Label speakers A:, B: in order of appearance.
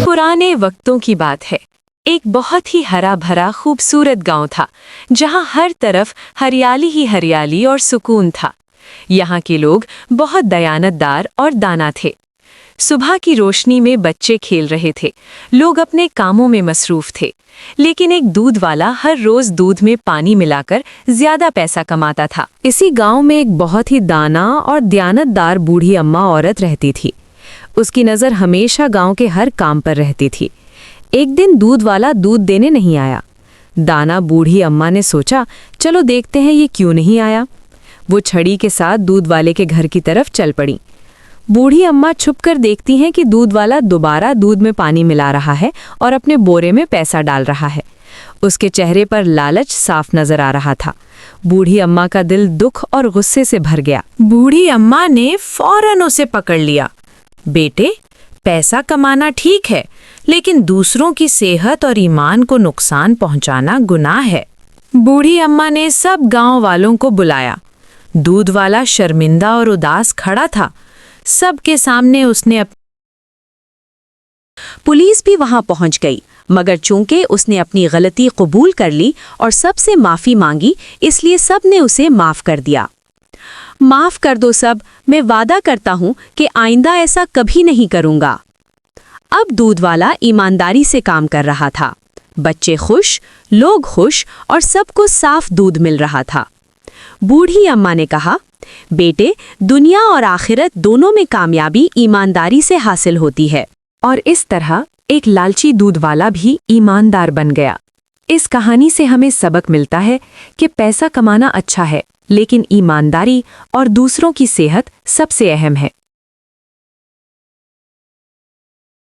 A: पुराने वक्तों की बात है। एक बहुत ही हरा भरा खूबसूरत गांव था, जहां हर तरफ हरियाली ही हरियाली और सुकून था। यहाँ के लोग बहुत दयानतदार और दाना थे। सुबह की रोशनी में बच्चे खेल रहे थे, लोग अपने कामों में मसरूफ थे। लेकिन एक दूध वाला हर रोज दूध में पानी मिलाकर ज्यादा पैसा कमाता था। इसी गांव में एक बहुत ही दाना और दयानतदार बूढ़ी अम्मा औरत रहती थी। उसकी नज़र हमेशा गांव के हर काम पर रहती थी। एक दिन दूध वाला दूध देने नहीं आया। दाना बूढ़ी अम्मा ने सोचा, चलो देखते हैं ये क्यों नहीं आया। वो छड़ी के साथ दूध वाले के घर की तरफ चल पड़ी। बूढ़ी अम्मा छुपकर देखती हैं कि दूध वाला दोबारा दूध में पानी मिला रहा है और अपने बोरे में पैसा डाल रहा है। उसके चेहरे पर लालच साफ नजर आ रहा था। बूढ़ी अम्मा का दिल दुख और गुस्से से भर गया।
B: बूढ़ी अम्मा ने फौरन उसे पकड़ लिया। बेटे, पैसा कमाना ठीक है, लेकिन दूसरों की सेहत और ईमान को नुकसान पहुंचाना गुनाह है। बूढ़ी अम्मा ने सब गांव वालों को बुलाया। दूध वाला शर्मिंदा और उदास खड़ा था। सबके सामने उसने
A: पुलिस भी वहां पहुंच गई, मगर चूंकि उसने अपनी गलती कबूल कर ली और सबसे माफी मांगी, इसलिए सब ने उसे माफ कर दिया। माफ कर दो सब, मैं वादा करता हूं कि आइंदा ऐसा कभी नहीं करूंगा। अब दूध वाला ईमानदारी से काम कर रहा था। बच्चे खुश, लोग खुश और सबको साफ दूध मिल रहा था। बूढ़ी अम्मा ने कहा, बेटे, दुनिया और आखिरत दोनों में कामयाबी ईमानदारी से हासिल होती है। और इस तरह एक लालची दूध वाला भी ईमानदार बन गया। इस कहानी से हमें सबक मिलता है कि पैसा कमाना अच्छा है, लेकिन ईमानदारी और दूसरों की सेहत सबसे अहम है।